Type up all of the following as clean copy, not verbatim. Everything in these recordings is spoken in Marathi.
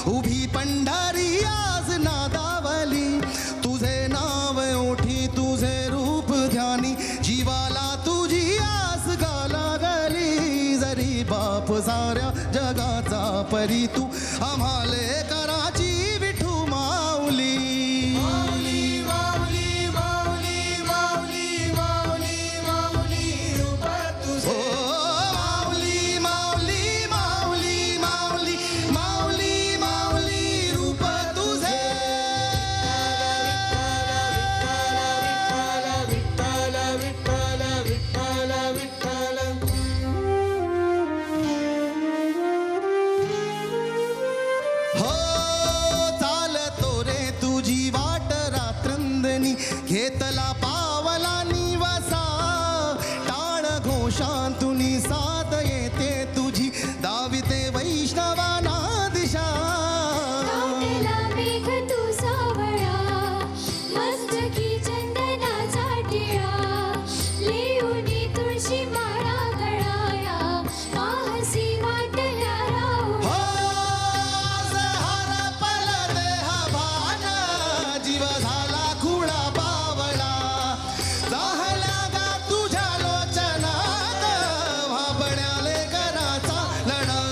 उभी पंढरी आज नादावली, तुझे नाव ओठी तुझे रूप ध्यानी, जीवाला तुझी आस गाला गली. जरी बाप साऱ्या जगाचा परी तू आम्हाले कराची विठू माऊली. माऊली माऊली माऊली माऊली माऊली माऊली रूप तुझे. माऊली माऊली माऊली माऊली माऊली माऊली रूप तुझे. विठ्ठल विठ्ठल विठ्ठल विठ्ठल हो चालतो रे तुझी वाट रात्रंदनी, घेतला पावला निवासा. टाळ घोषांतुनी साथ येते तुझी, दाविते वैष्णवाना दिशा. तावतेला मेघ तू सावळा, मस्तकी चंदनाचा टिळा. लिहुनी तुळशी माळा गळाया, पाहसी वाटल्या राहुळा. हो आज हरपल देह भान, जीव झाला खुळा बावळा. जाहला गा तुझ्या लोचनात, भाबड्याले कराचा लढा.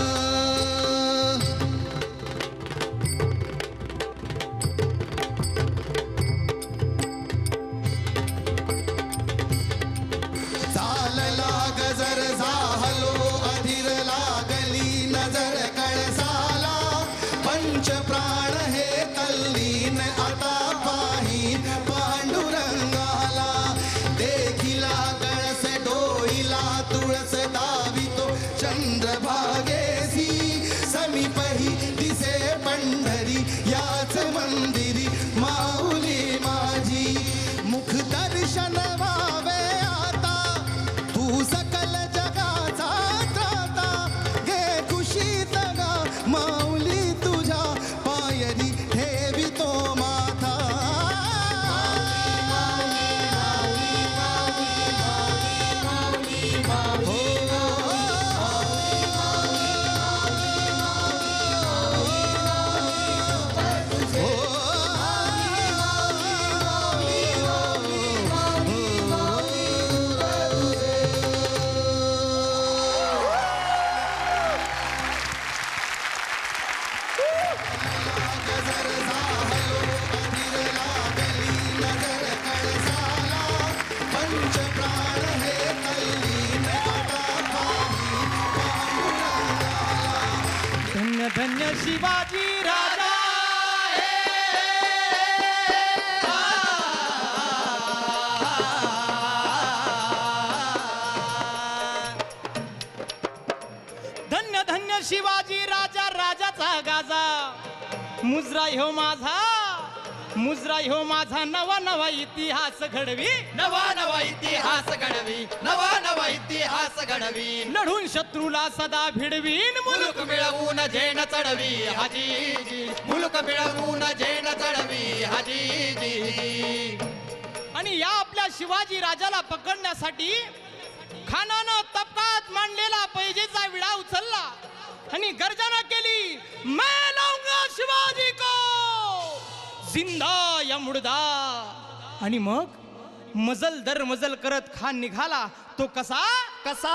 चालला गजर झालो अधीर लागली नजर कळसाला. पंच प्राण हे तल्लीन आता पाही पांडुरंगाला. देखिला कळस डोईला तुळस दावितो चंद्रभागेसी. समीपही दिसे पंढरी याच मंदिरी, माऊली माझी मुख दर्शन व्हावे आता. तू सकल जगाचा त्राता, घे कुशीत गा माऊली तुझ्या पायरी ठेवितो माथा. गजर झालो अधीर लागली नजर कळसाला. पंच प्राण हे तल्लीन आता पाही पांडुरंगाला. धन्य धन्य शिवाजी राजा. धन्य धन्य शिवाजी राजा, राजाचा गाजा. मुजरा ह्यो माझा, मुजरा ह्यो माझा. नवा नवा इतिहास घडवी, नवा नवा इतिहास घडवी, नवा नवा इतिहास घडवी. लढून शत्रूला सदा भिडवीन. मुलुक मिळवून झेण चढवी हाजीजी, मुलुक मिळवून झेण चढवी हाजीजी. आणि या आपल्या शिवाजी राजाला पकडण्यासाठी खानानं तबकात मांडलेला पैजेचा विडा उचलला आणि गर्जना केली, मैं लाऊंगा शिवाजी को जिंदा या मुर्दा. आणि मग मजल दर मजल करत खान निघाला. तो कसा कसा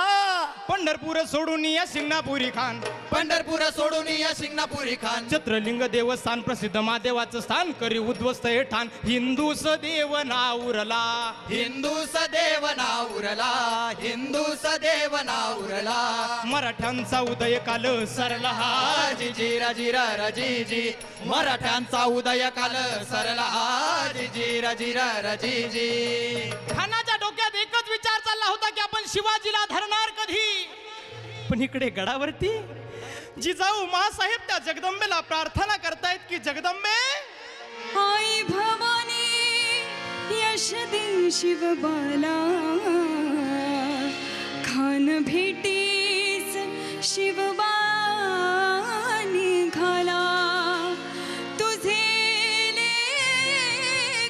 पंढरपूर सोडून या सिंगणापुरी खान. पंढरपूर सोडून या सिंगणापुरी खान. चित्रलिंग देवस्थान प्रसिद्ध महादेवाचं स्थान करी उद्ध्वस्त हे ठाण. हिंदू सदैव नाउरला, हिंदू सदैव नाउरला, हिंदू सदैव नाउरला. मराठ्यांचा उदय काल सरला हाजीजी राजीरा राजीजी, मराठ्यांचा उदय काल सरला हाजीजी राजीरा राजीजी. खानाच्या डोक्यात एकच विचार चालला होता की आपण शिवाजीला धरणार कधी. पण इकडे गडावरती जिजाऊ मासाहेब त्या जगदंबेला प्रार्थना करतायत की जगदंबे, आई भवानी यश दे शिवबाला. खान भेटीस शिवबा निघाला. तुझे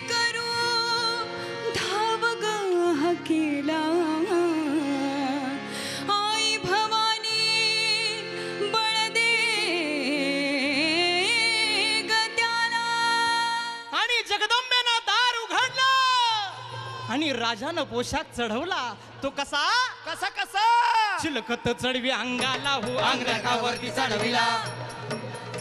करू धाव ग केला. आई भवानी बळ दे आणि राजानं पोशाख चढवला तो कसा कसा कसा चिलखत चढवी अंगाला हो अंगरखावरती चढविला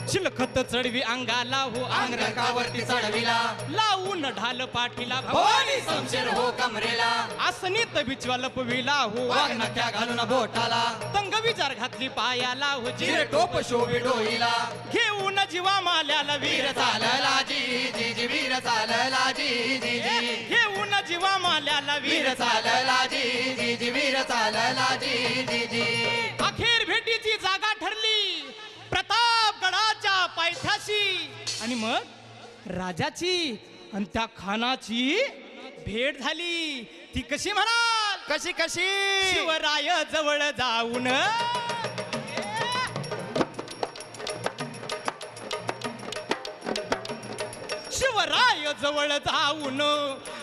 चिलखत चढवी अंगाला हो अंगरखावरती चढविला लावून ढाल पाठीला भवानी समशेर हो कमरेला आसनीत बिचवा लपविला हो वाघनख्या घालून बोटाला तंग विचार घातली पायाला हो चिर टोप शोभे डोईला घेऊन जीवा माल्याला वीर वीर चालला जी जी जी वीर चालला जी जी जी घेऊन जीवा माल्याला वीर वीर चालला जी जी जी वीर चालला जी जी जी अखेर भेटीची जागा ठरली प्रतापगडाच्या पायथ्याशी आणि मग राजाची आणि त्या खानाची भेट झाली ती कशी म्हणाल कशी कशी शिवराय जवळ जाऊन शिवराय जवळ जाऊन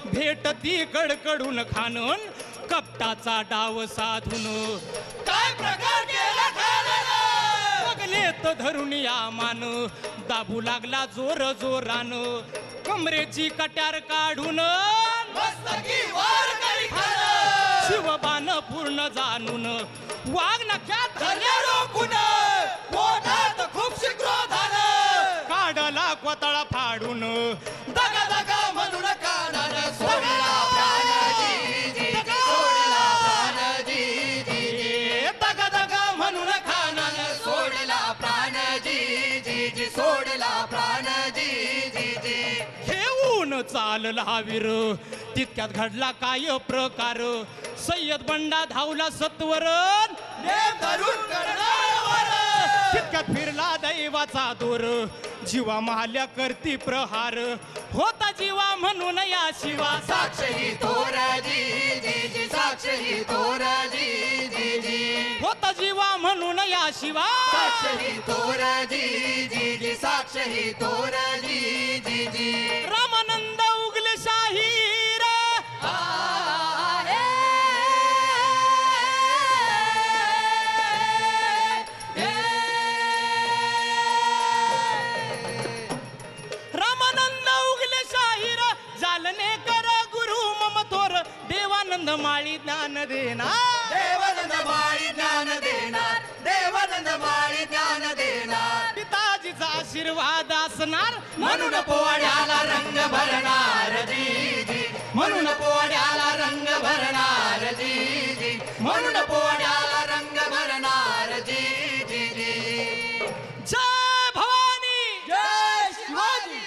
भेटती कडकडून खानून कपटाचा डाव साधून काय प्रकार केला खानाला बगलेत धरून या मान दाबू लागला जोर जोरान कमरेची कट्यार काढून मस्तकी वार करी खाना शिवबान पूर्ण जाणून वाघ नख्यात धरल्या रोखून पोटात खूप क्रोधानं काढला कोतळा फाडून दगा दगा म्हणून कानानं सोडला प्राण जी जी जी सोडला प्राण जी जी जी दगा दगा म्हणून खानानं सोडला प्राण जी जी जी सोडला प्राण जी जी जी घेऊन चालला वीर तितक्यात घडला काय प्रकार सय्यद बंडा धावला सत्वरण नेम धरून करणाऱ्यावर तितक्यात फिरला दैवाचा दोर जीवा महाल्या करती प्रहार होता जीवा म्हणून या शिवा साक्ष ही तोर जी जी जी साक्ष ही तोर जी जी जी होता जीवा म्हणून या शिवा साक्ष ही तोर जी जी जी साक्ष ही तोर जी जी जी रामानंद उगले शाहीर रामानंद उगले शाहीर जालने कर गुरु मम थोर देवानंद माळी ज्ञान देणार देवानंद माळी ज्ञान देणार देवानंद माळी ज्ञान देणार पिताजीचा आशीर्वाद असणार म्हणून पोवाड्याला रंग भरणार जी जी म्हणून पोवाड्याला रंग भरणार जी जी म्हणून पोवाड्याला रंग भरणार जी जी जी जय भवानी जय शिवाजी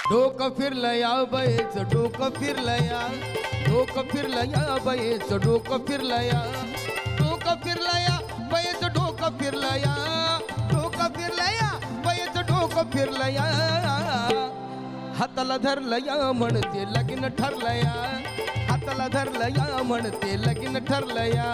डोकं फिरलं या बाईचं डोकं फिरलं या डोकं फिरलं या बाईचं डोकं फिरलं या डोकं फिरलं या बाईचं डोकं फिरलं या डोकं फिरलं या बाईचं डोकं फिरलं या हाताला धरलं या म्हणते लगीन ठरलं या हाताला धरलं या म्हणते लगीन ठरलं या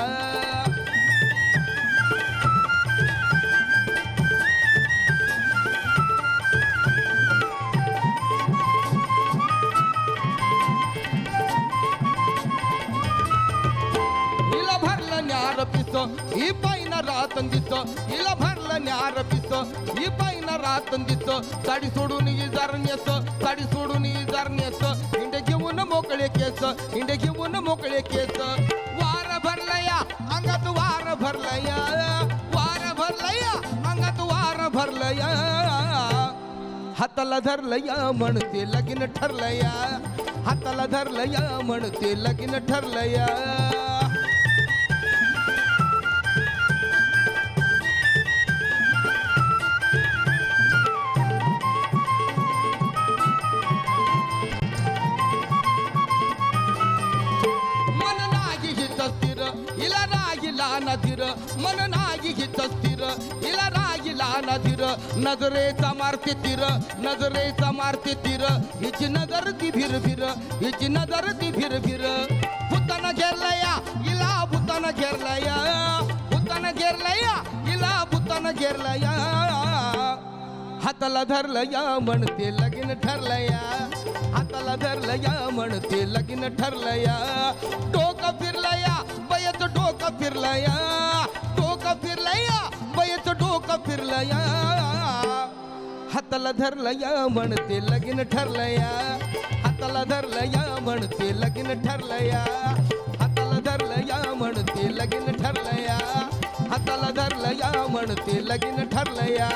ही पायना रातन दिसतो हिला भरलं न्यार पिसतो ही पायना रातन दिसतो साडी सोडून इजार नेस साडी सोडून इजार नेस हिंडे घेऊन मोकळे केस हिंडे घेऊन मोकळे केस वार भरलं या अंगात वार भरलं या वार भरलं या अंगात वार भरलं या हाताला धरलं या म्हणते लगीन ठरलं या हाताला धरलं या म्हणते लगीन ठरलं या नधीर मन नाही घेत स्थिर हिला राहिला नधीर नजरेचा मारते तीर नजरेचा मारते तीर हिची नजर ती भिर भिर हिची नजर ती भिर भिर भूतानं घेरलया हिला भूतानं घेरलया भूतानं घेरलया हिला भूतानं घेरलया हाताला धरलया म्हणते लगीन ठरलया हाताला धरलया म्हणते लगीन ठरलया डोकं फिरलया बयचं डोकं फिरलया डोकं फिरलया बयचं डोकं फिरलया हाताला धरलया म्हणते लगीन ठरलया हाताला धरलया म्हणते लगीन ठरलया हाताला धरलया म्हणते लगीन ठरलया हाताला धरलया म्हणते लगीन ठरलया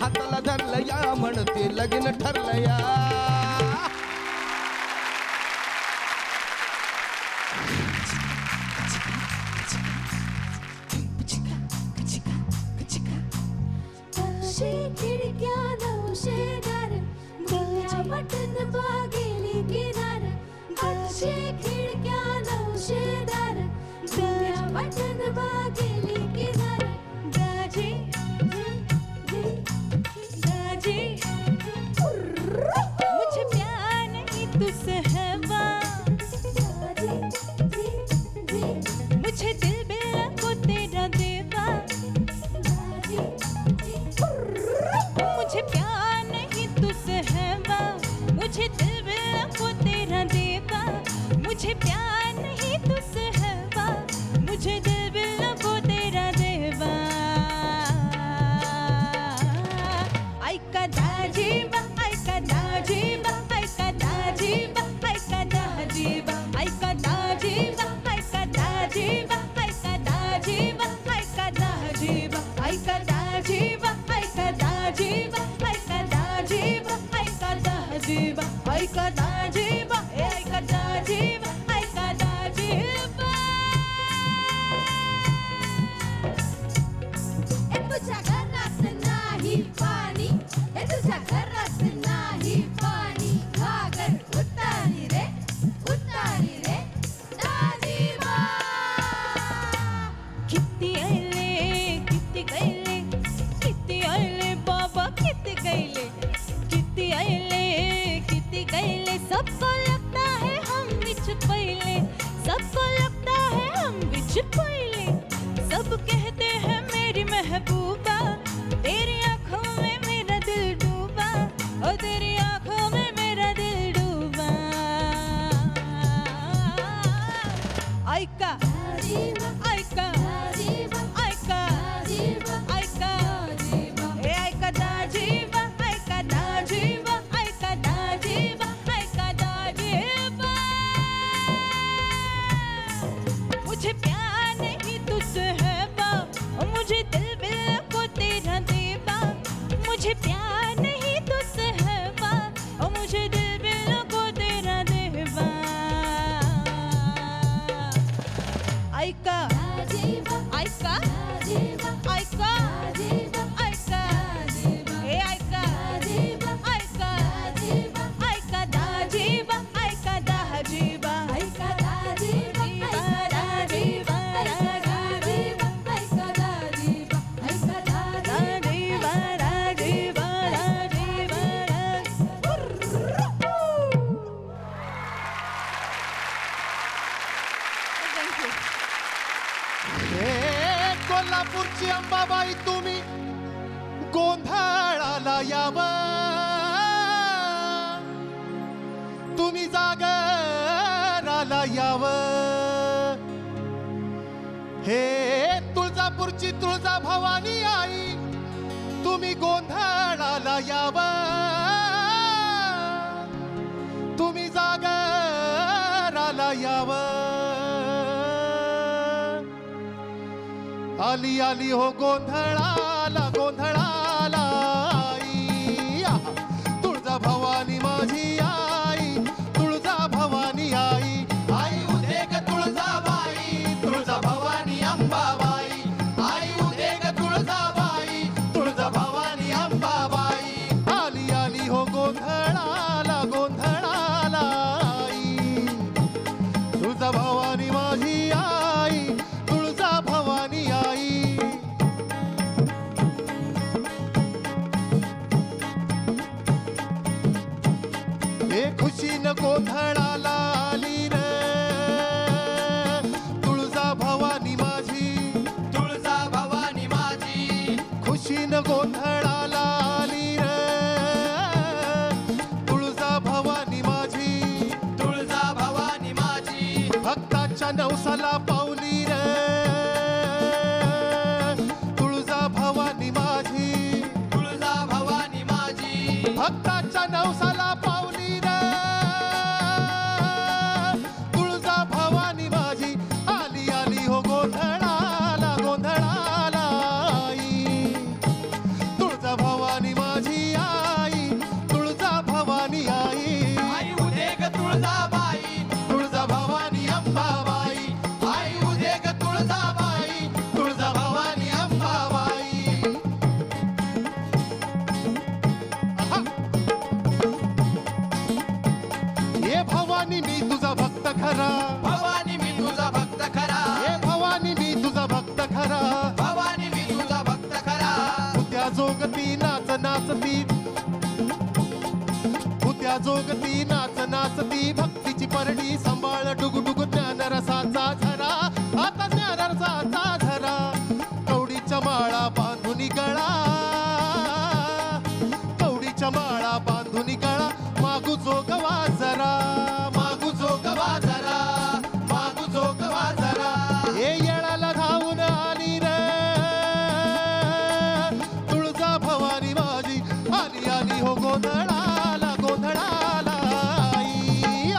हाताला धरलया म्हणते लगीन ठरलया खिडक्या नवशेदार दिल्या बटन बागेली किनार खिडक्या नवशेदार दिल्या बटन बागेली किनार दाजी दाजी मुझे प्यार नहीं तुझसे है मुझे दिल बिल्ला को तेरा देवा मुझे प्यार नहीं तुझसे है मुझे दिल बिल्ला को तेरा देवा दाजीबा ऐका दाजीबा ऐका दाजीबा ऐका दाजीबा ऐका दाजीबा ऐका दाजीबा ऐका दाजीबा ऐका दाजीबा ऐका दाजीबा ऐका दाजीबा ऐका दाजीबा ऐका दाजीबा ए तुझ्या घरात नाही पाणी ए तुझ्या घरात नाही पाणी घागर उतारी रे दाजीबा किती आले बाबा किती गईले सबको लगता है हम बिच पहले सबको लगता है हम बिच पहले सब कहते हैं मेरी महबूबा तेरी आंखों में मेरा दिल डूबा ओ तेरी आंखों में मेरा दिल डूबा ऐका दाजीबा ऐका दाजीबा ऐका दाजीबा ऐका दाजीबा ए ऐका दाजीबा ऐका दाजीबा ऐका दाजीबा ऐका दाजीबा मुझे प्यार नहीं तुझसे है बा मुझे दिल बिल को तेरा देबा मुझे प्यार नहीं तुझसे है बा मुझे दिल बिल को तेरा देबा ऐका दाजीबा ऐका दाजीबा ऐका दाजीबा ऐका दाजीबा ए ऐका दाजीबा ऐका दाजीबा ऐका दाजीबा ऐका दाजीबा ऐका दाजीबा दाजीबा दाजीबा ऐका दाजीबा ऐका दाजीबा दाजीबा Thank you. हे कोल्हापूरची अंबाबाई तुम्ही गोंधळाला यावं तुम्ही जागराला यावं हे तुळजापूरची तुळजा भवानी आई तुम्ही गोंधळाला यावं तुम्ही जागराला यावं आली आली हो गोंधळाला गोंधळाला आई तुळजा भवानी माझी आई तुळजा भवानी आई आई उदेग तुळजाबाई तुळजा भवानी अंबाबाई आई उदेग तुळजाबाई तुळजा भवानी अंबाबाई आली आली हो गोंधळाला गोंधळाला आई तुळजा भवानी माझी आई तुळजा भवानी आई हे खुशीन गोंधळाला आली रे तुळजा भवानी माझी तुळजा भवानी माझी खुशीन गोंधळाला आली रे तुळजा भवानी माझी तुळजा भवानी माझी भक्ताच्या नवसाला पावली रे तुळजा भवानी माझी तुळजा भवानी माझी भक्ताच्या नवसाला पावली रे तुळजा भवानी माझी आली आली हो गोंधळाला गोंधळाला आई तुळजा भवानी माझी आई तुळजा भवानी आई आई उदेग तुळजाबाई तुळजा भवानी अंबाबाई आई उदेग तुळजाबाई तुळजा भवानी अंबाबाई आहा. ये भवानी मी तुझा भक्त खरा भवानी मी तुझा भक्त खरा हे भवानी मी तुझा भक्त खरा भवानी मी तुझा भक्त खरा भूत्या जोगती नाच नाचती भूत्या जोगती नाच नाचती भक्तीची परडी सांभाळ डुगडुग ज्ञान रसाचा झरा आता ज्ञान रसाचा झरा कवडीच्या माळा बांधुनी गळा कवडीच्या माळा बांधुनी गळा मागू जोगवा जरा मागू जोगवा जरा मागू जोगवा जरा हे येळाला धावून आली रे तुळजा भवानी माझी आली आली हो गोंधळाला गोंधळाला आई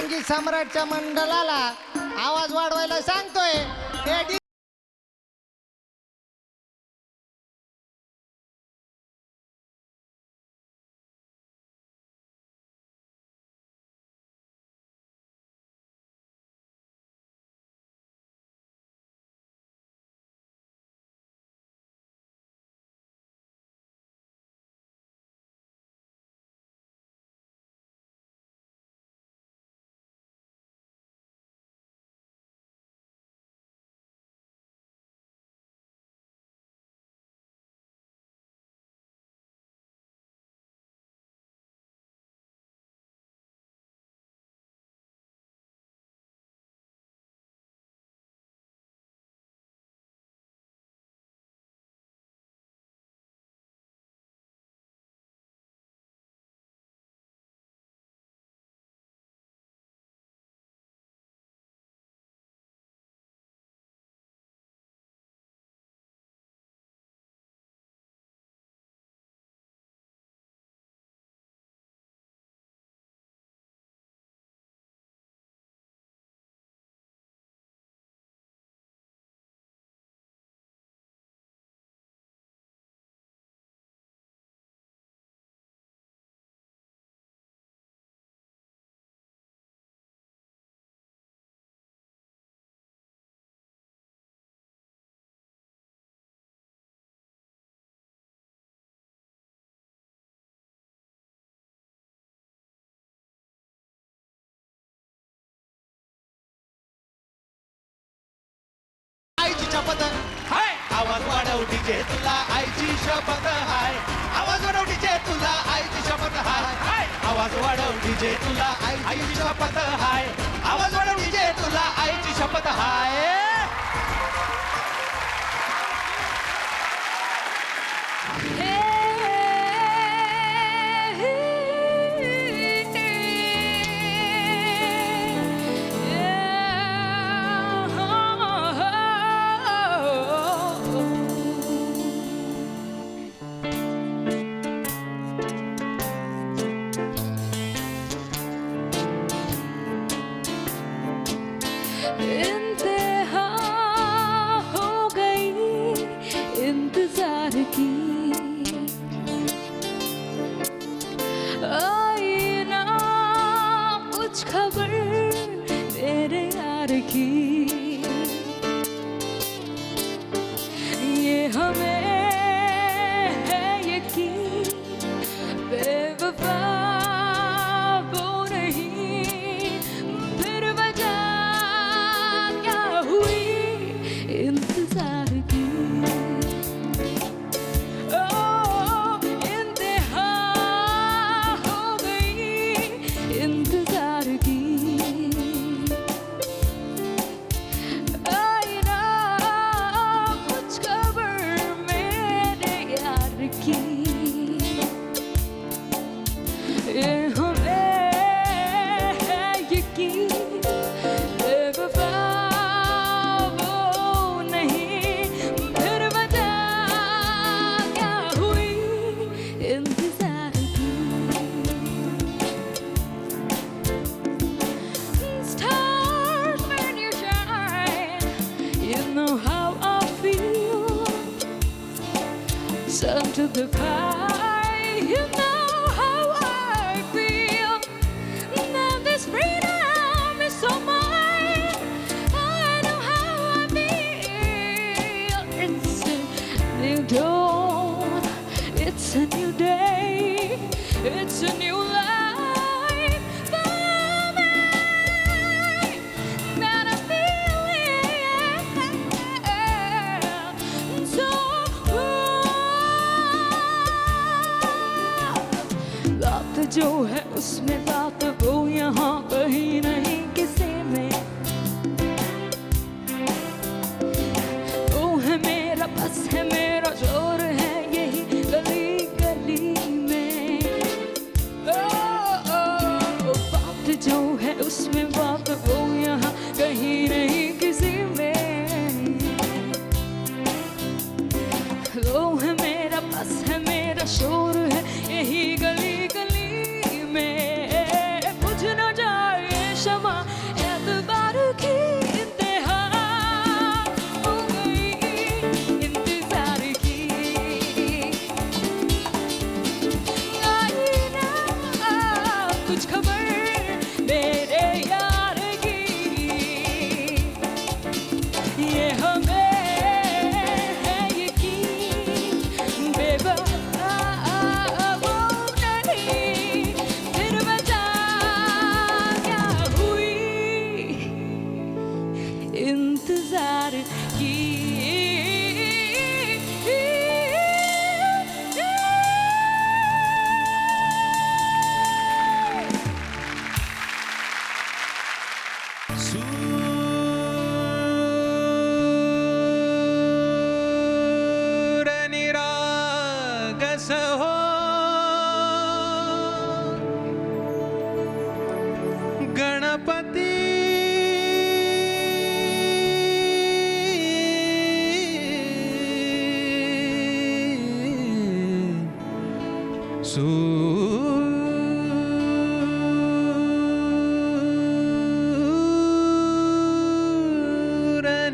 संगीत सम्राटच्या मंडळाला आवाज वाढवायला सांगतोय ते आईची शपथ हाय आवाज वाढव डीजे तुला आईची शपथ हाय आवाज वाढव डीजे तुला आईची शपथ हाय आवाज वाढव डीजे तुला आईची शपथ हाय आवाज वाढव डीजे तुला आईची शपथ हाय इंतहा हो गई इंतजार की आई ना कुछ खबर मेरे यार की ये हमें है यकीन बेवफा वो नहीं फिर वजह क्या हुई इंतजार की ओ इंतहा हो गई इंतजार की आई ना कुछ खबर मेरे यार की ये हमें है यकीन बेवफा वो नहीं फिर बता क्या हुई इंतजार की Stars when you shine you know how I feel sun to the sky you know how I feel now this freedom is so mine I know how I feel it's a new dawn it's a new day it's a new life for me that I'm feeling so बात जो है उसमें बात वो यहाँ कहीं नहीं किसी में वो है मेरा बस है मेरा जोर है यही गली गली में बात जो है उसमें बात वो यहाँ कहीं नहीं किसी में वो है मेरा बस है मेरा शोर है यही गली गली में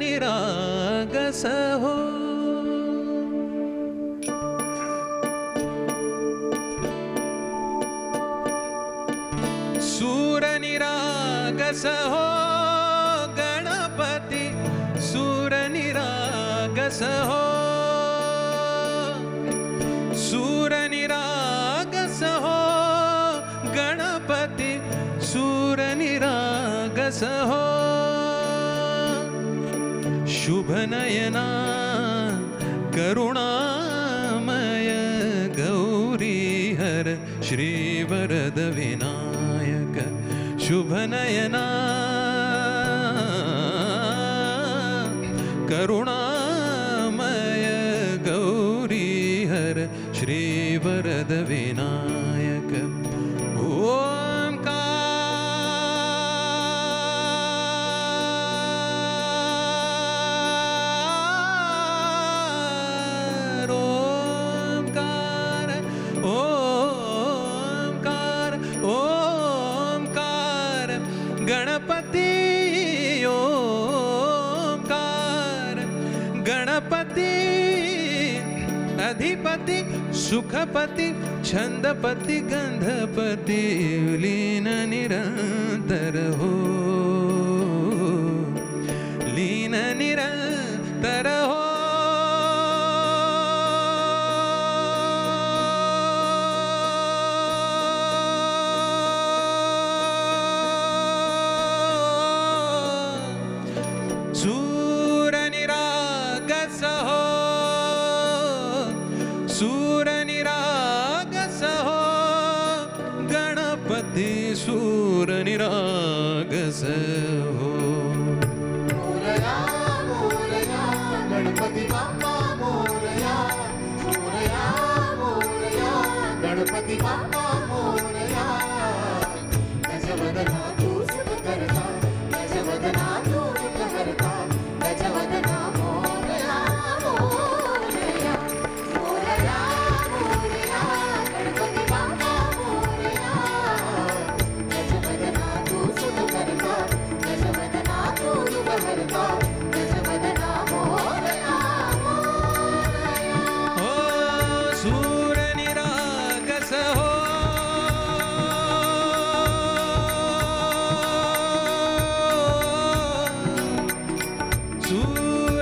सूरनिरागस हो सूरनिरागस हो गणपती सूरनिरागस हो सूरनिरागस हो गणपती सूरनिरागस हो शुभनयना करुणामय गौरीहर श्रीवरद विनायक शुभनयना करुणामय गौरीहर श्रीवरद विनायक ओंकार ओंकार ओंकार गणपती ओंकार गणपती अधिपती सुखपती छंदपती गंधपती लीन निरंतर हो लीन निरंतर हो सूरनिरागस हो सूरनिरागस हो गणपती सूरनिरागस हो मोरया मोरया गणपती बाप्पा मोरया मोरया मोरया गणपती बाप्पा मोरया गजवदना तू सुख करता गजवदना तू सुख करता गजवदना मोरया मोरया मोरया मोरया गणपती बाप्पा मोरया गजवदना तू सुख करता गजवदना तू सुख करता गजवदना मोरया मोरया हो सूरनिरागस हो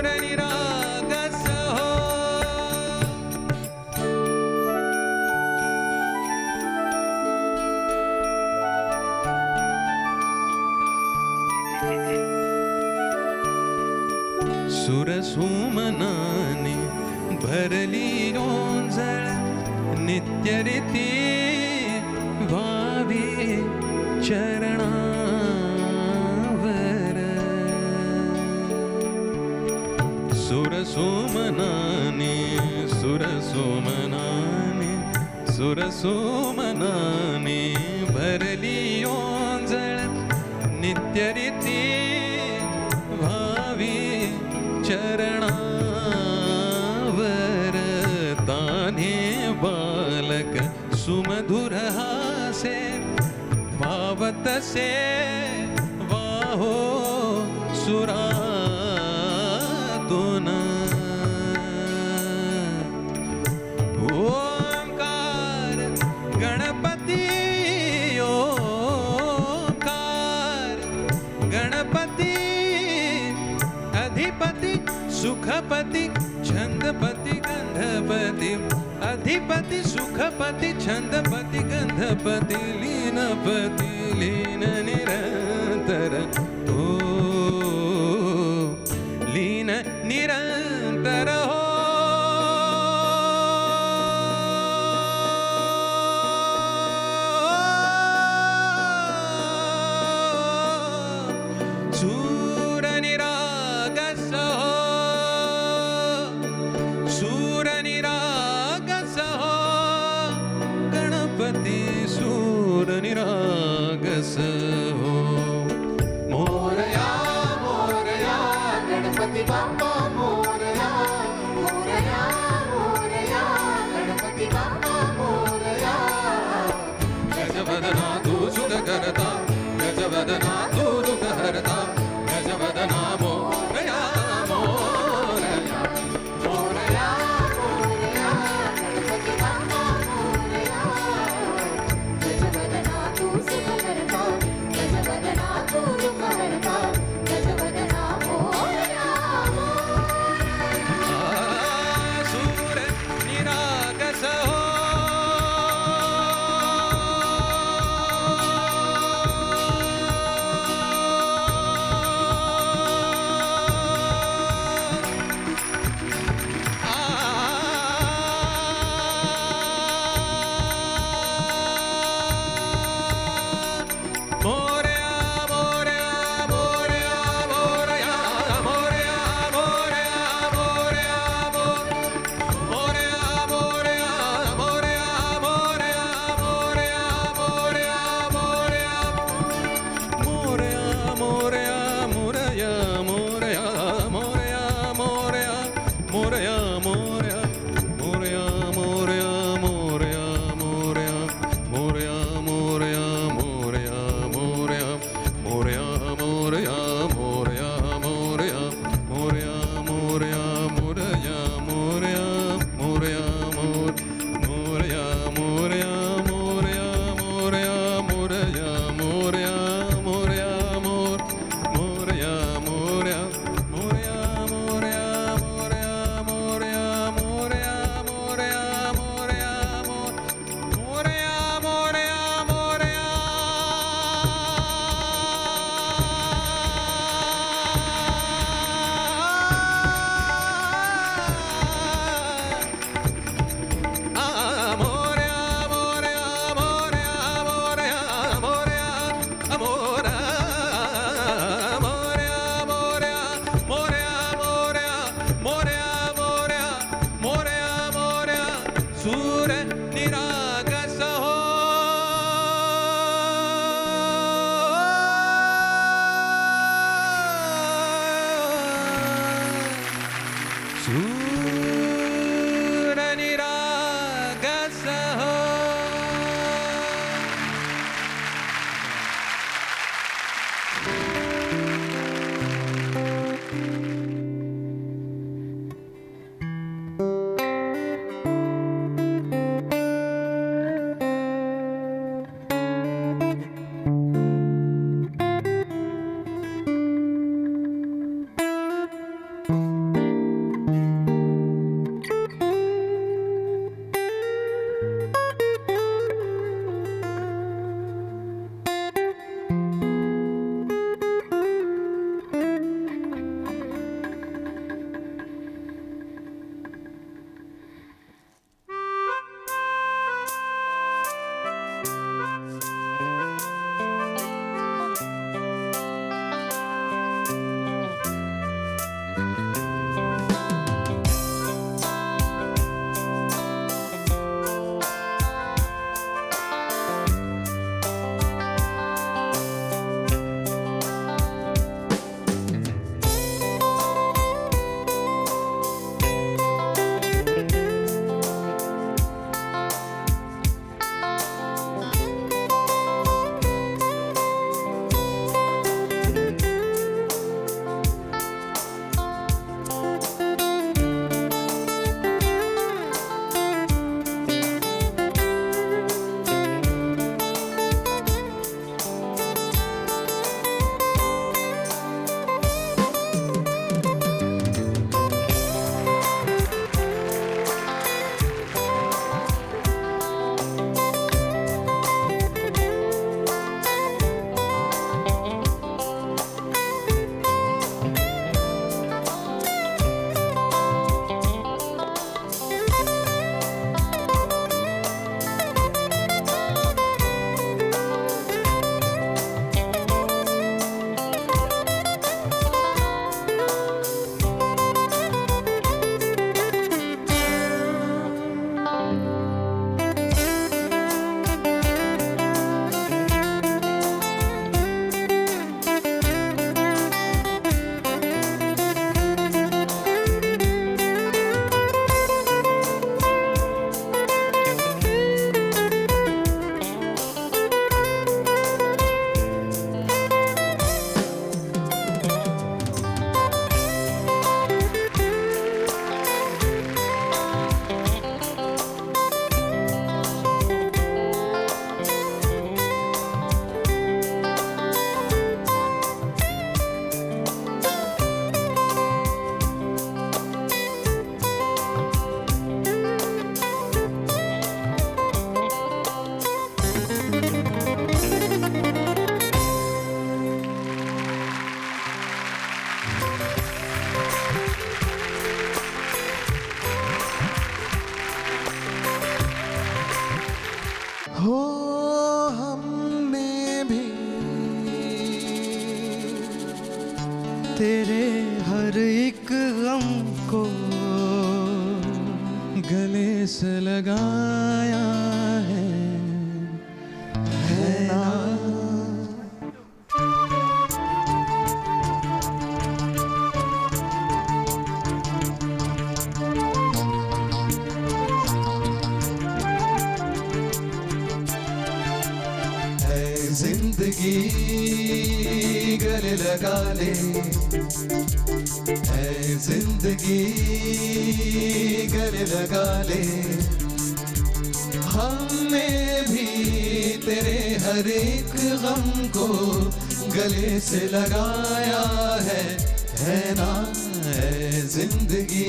सूरनिरागस हो सुरसुमनाने भरली ओंजळ नित्यरीती व्हावी चरणावर सुरसुमनाने सुरसुमनाने सुरसुमनाने भरली ओंजळ नित्यरीती भावी चरणावर ताने बालक सुमधुर हासे भावतसे वाहो सुरातून ओंकार गणपती ओंकार गणपती अधिपती सुखपती छंदपती गंधपती अधिपती सुखपती छंदपती गंधपती लीनपती लीन निरंतर हो लीन निरंतर हो सूरनिरागस हो सूरनिरागस हो गणपती सूरनिरागस हो मोरया मोरया गणपती बाप्पा मोरया मोरया मोरया गणपती बाप्पा मोरया मोरया मोरया मोरया मोरया मोरया मोरया मोरया मोरया मोरया मोरया मोरया मोरया मोरया मोरया मोरया मोरया मोरया मोरया मोरया मोर मोरया मोरया मोरया मोरया मोरया मोरया मोरया मोर मोरया मोरया मोरया मोरया मोरया मोरया मोरया मोरया मोरया मोर मोरया मोरया मोरया मोरया मोरया मोरया मोरया मोरया मोरया मोरया मोरया मोरया मोरया मोरया मोरया मोरया सूर निरागस हो सूर निरागस हो हो हमने भी तेरे हर एक गम को गले से लगाया है ना। जिंदगी गले लगा ले, ऐ जिंदगी गले लगा ले। हमने भी तेरे हर एक गम को गले से लगाया है ना, ऐ जिंदगी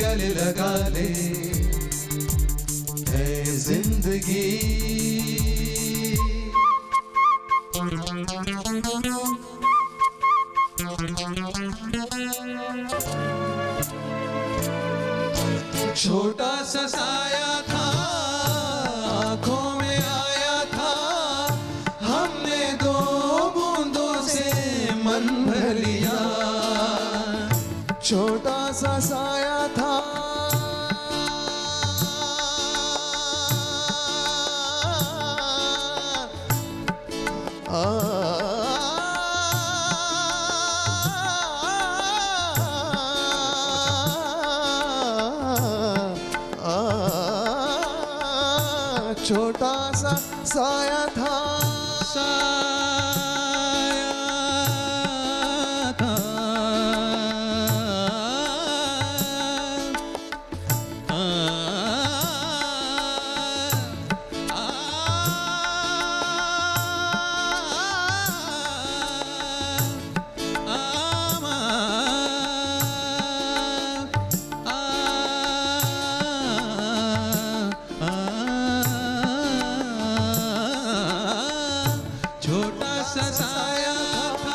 गले लगा ले, ऐ जिंदगी। छोटा सा साया था, आंखों में आया था, हमने दो बूंदों से मन भर लिया। छोटा सा साया था, छोटा सा साया था, साया था, छोटा सा साया था।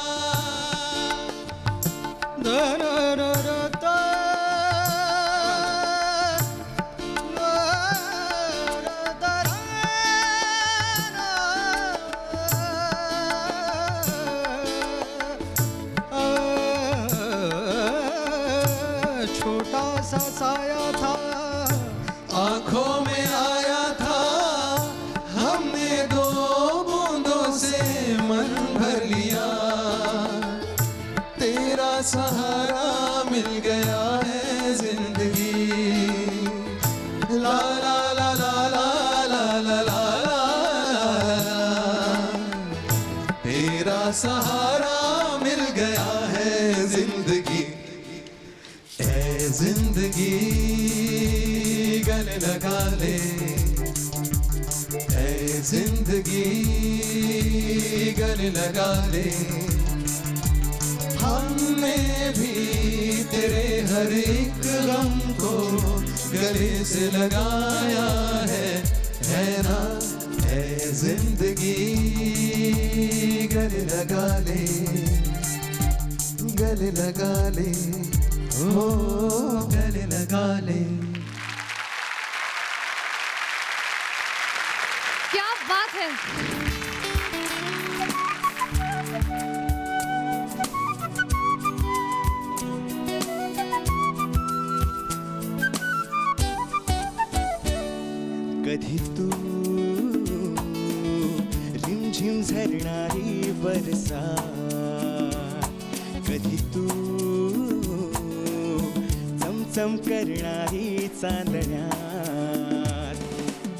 छोटा सा साया था, आंखों में आया था, हमने दो बूंदों से मन भर लिया। तेरा सहारा मिल गया है जिंदगी, ला ला ला ला ला ला ला ला ला। तेरा सहारा मिल गया है जिंदगी, ऐ जिंदगी गले लगा ले, ऐ जिंदगी गले लगा ले। हमने भी तेरे हर एक गम को गले से लगाया है ना, ऐ जिंदगी गले लगा ले, गले लगा ले, ओ गले लगा ले। क्या बात है। कधी तू रिमझिम झरणारी बरसात, कधी तू चमचम करणारी चांदण्यात,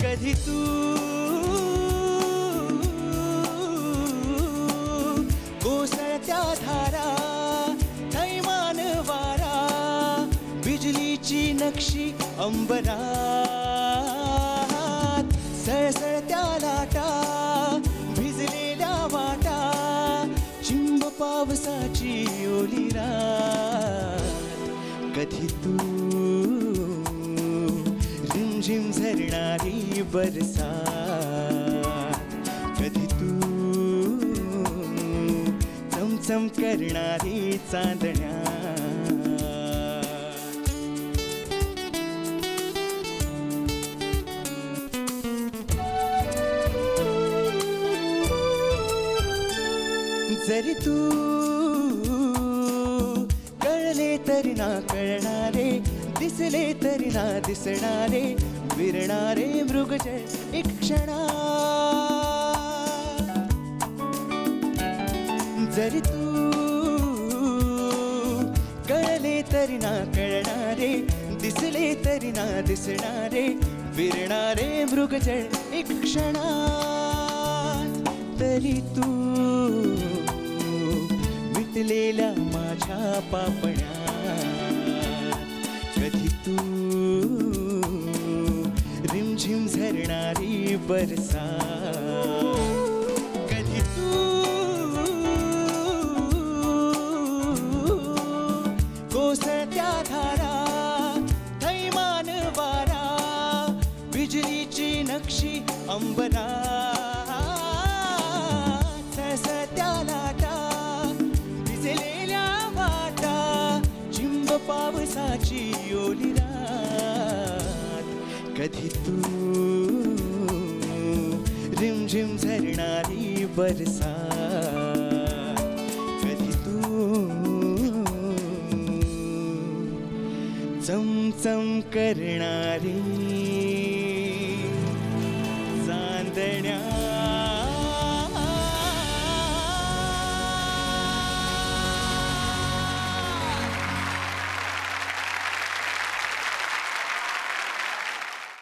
कधी तू कोसळत्या धारा, थैमान वारा, बिजलीची नक्षी अंबरात, सळसळत्या लाटा, भिजलेल्या वाटा, चिंब पावसाची ओली रात, कधी तू रिमझिम झरणारी बरसात, कधी तू चमचम करणारी चांदण्यात. जरी तू कळले तरी ना कळणारे, दिसले तरी ना दिसणारे, विरणारे मृगजळ एक क्षणात. जरी तू कळले तरी ना कळणारे, दिसले तरी ना दिसणारे, विरणारे मृगजळ एक क्षणात. तरी तू मिटलेल्या माझ्या पापण्यात कधी तू रिमझिम झरणारी बरसात कधी तू कोसळत्या धारा थैमान वारा बिजलीची नक्षी अंबरा ससत्या लाटा भिजलेल्या वाटा चिंब पावसाची ओली रात कधी तू रिमझिम झरणारी बरसात कधी तू चमचम करणारी चांदण्या